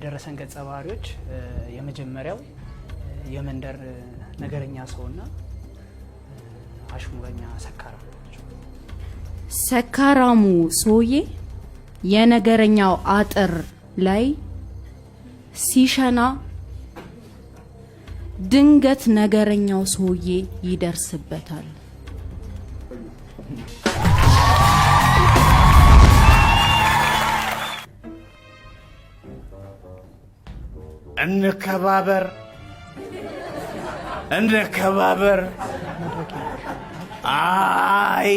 ደረሰን ገጸ ባህሪዎች የመጀመሪያው የመንደር ነገረኛ ሰውና አሽሙረኛ ሰካራም ናቸው። ሰካራሙ ሰውዬ የነገረኛው አጥር ላይ ሲሸና ድንገት ነገረኛው ሰውዬ ይደርስበታል። እንከባበር አይ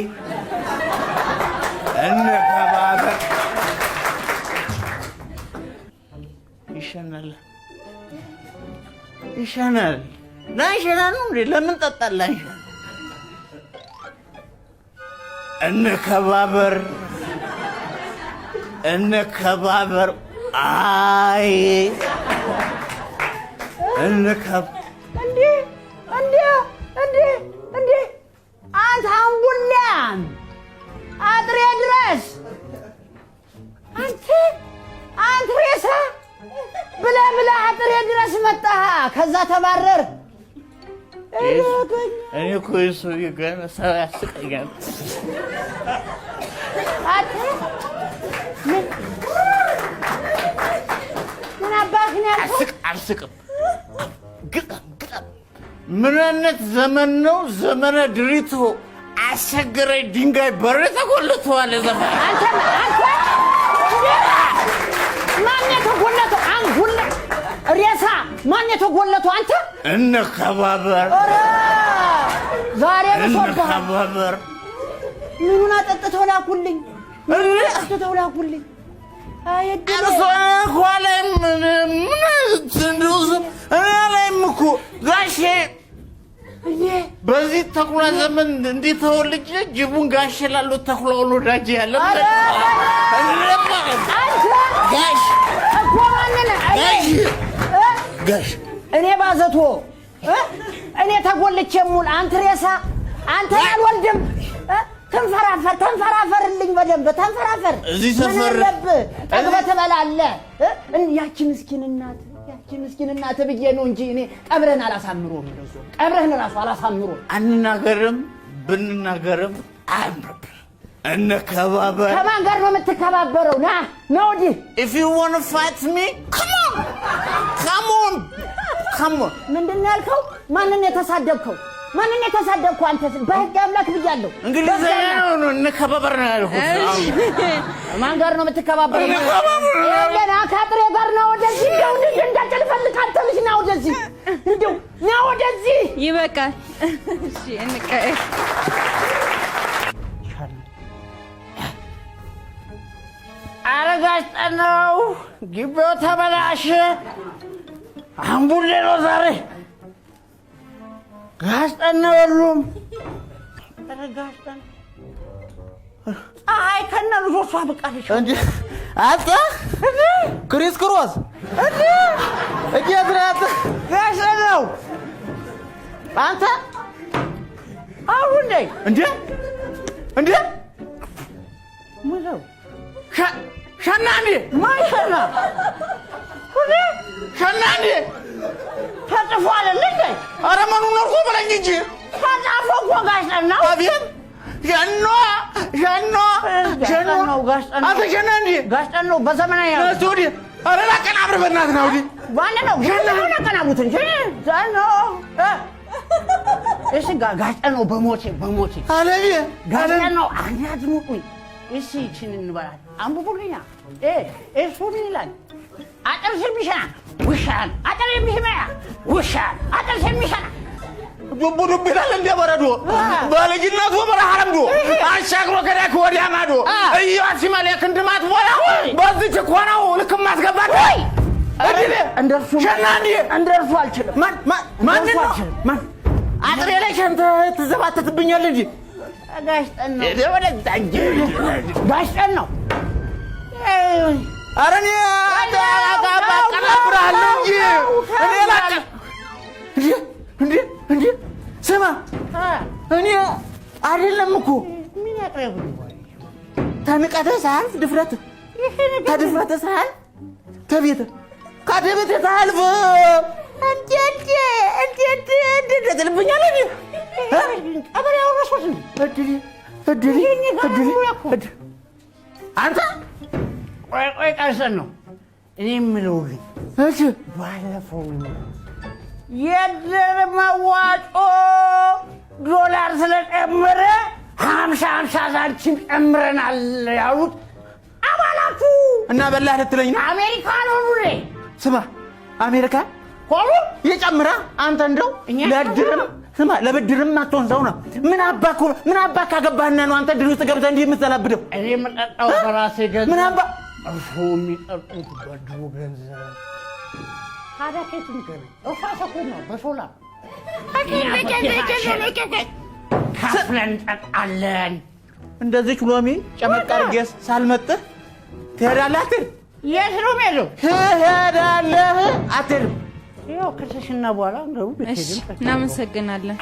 እንከባበር ይሻናል ላይሸናል ነው ለምን ጠጣላሽ እንከባበር አይ እንዴ አንተ አምቡላን አጥሬ ድረስ አንተ ሬሳ ብላ አጥሬ ድረስ መጣህ። ከዛ ተባረር። እኔ እኮ እሱ ይገና ሰው ያስቀኛል። ምን አባክ ነው ያልኩት? አልስቅም። ግጣም ምን አይነት ዘመን ነው? ዘመነ ድሪቶ አስቸገረኝ። ድንጋይ በር ተጎልቷል። ዘመን አንተ ማን የተጎለተው? አንጉል ሬሳ ማን የተጎለተው? አንተ እንከባበር። ዛሬ እንከባበር። ምኑን አጠጥተው ላኩልኝ? አጠጥተው ላኩልኝ። ጋሼ በዚህ ተኩላ ዘመን እንዴት ተወልጄ ጅቡን ጋሼ ላሉት ተኩላውን ወዳጅ ያለ ጋሽ እኔ ባዘቶ እኔ ተጎልቼ ሙል አንተ ሬሳ አንተ አልወልድም። ተንፈራፈርልኝ በደንብ ተንፈራፈር። እዚህ ሰፈር ጠግበህ ትበላለህ። ያቺ ምስኪን እናት ብዬ ነው እንጂ እኔ ቀብረን አላሳምሮም። ቀብረህን ራሱ አላሳምሮም። አንናገርም ብንናገርም አያምርብን። እንከባበር። ከማን ጋር ነው የምትከባበረው? ና ወዲህ። if you want to fight me come on ምንድን ነው ያልከው? ማንን የተሳደብከው? አንተ? በህግ አምላክ ብያለሁ። እንግሊዘኛ ነው። እንከባበር ነው ያልኩት። ማን ጋር ነው የምትከባበረው? ለና ካጥሬ ጋር ነው። ወደዚህ እንደው እንዳጨልፈልክ አንተ ልጅ ና ወደዚህ። እንደው ና ወደዚህ። ይበቃል። እሺ እንቀይ አረጋሽ ጠናው ግቢው ተበላሸ። አምቡሌ ነው ዛሬ ጋስጠና ወሉም ጋስጠና አይ ከነ ልጆቿ በቃለች እንዴ አጣ ክሪስ ክሮስ እንዴ እያድራታ ጋስጠናው አንተ አሁን እንዴ ምነው ሸናንዴ ማይሸና ሸናንዴ ተጽፏል እንዴ? ኧረ ምኑ ነርኩ በለኝ እንጂ ተጻፈ እኮ ጋስጠናው። አቤት ሸኖ አንተ ሸናንዴ ጋስጠናው በዘመናዊ ወዲ ኧረ ላቀናብር በእናትህ ነው ወዲ ዋና ነው ሸናው ለቀናቡት እንጂ ዛኖ እሺ ጋስጠናው በሞቴ አለኝ ጋስጠናው አያድሙኝ። እሺ እቺን እንበላለን። አንቡቡልኛ እሱ ምን ይላል? አጥር ሲሚሻ ውሻን አጥር የሚሽማ ውሻን አጥር ሲሚሻ ዱብ ይላል እንደ በረዶ በልጅነቱ በረሃምዶ አሻግሮ ከዳክ ወዲያ ማዶ እያት ሲመለክ እንድማት ቦላ በዚህ እኮ ነው ልክ ማስገባት ወይ እንደርሱ ሸናንዴ እንደርሱ አልችልም። ማን አጥሬ ላይ ሸንተ ትዘባተትብኛል እንጂ ጋስጠናው ኧረ እኔ አቀናብርሃለሁ እንጂ እንዴ ስማ እኔ አይደለም እኮ ምን ያቀርብ ተንቀተ ሳልፍ ድፍረት ተድፍረት ሳል ተቤት ካደበት ታልፈ እንዴት ልብኛል እንዴ ቀበሌ አወረሱት እድል አንተ ቆይ ቀርሰን ነው እኔ የምለው ግን እሺ ባለፈው የደም መዋጮ ዶላር ስለጨመረ 50 ሳንቲም ጨምረናል ያሉት አባላቱ እና በላህ ልትለኝ ነው? አሜሪካ ነው ኑሬ ስማ አሜሪካ ኮሉ የጨምራ አንተ እንደው ለድርም ስማ ለብድርም አትሆን ሰው ነው። ምን አባክ አገባህና ነው አንተ ድር ውስጥ ገብተህ እንዲህ የምትሰላብደው? እኔ የምጠጣው በራሴ ገንዘብ ምን አባ እርሶ የሚጠጡት በድሮ ገንዘብ ታዲያ ከየት ይገኛል? እርሷ ሰኩር ነው በሶላር ከፍለን እንጠጣለን። እንደዚህ ሎሚ ጨመቅ አድርጌስ ሳልመጥህ ትሄዳለህ አትሄድም? የት ነው የምሄደው? ትሄዳለህ አትሄድም? ያው ከሸሽና በኋላ እንደው እሺ እናመሰግናለን።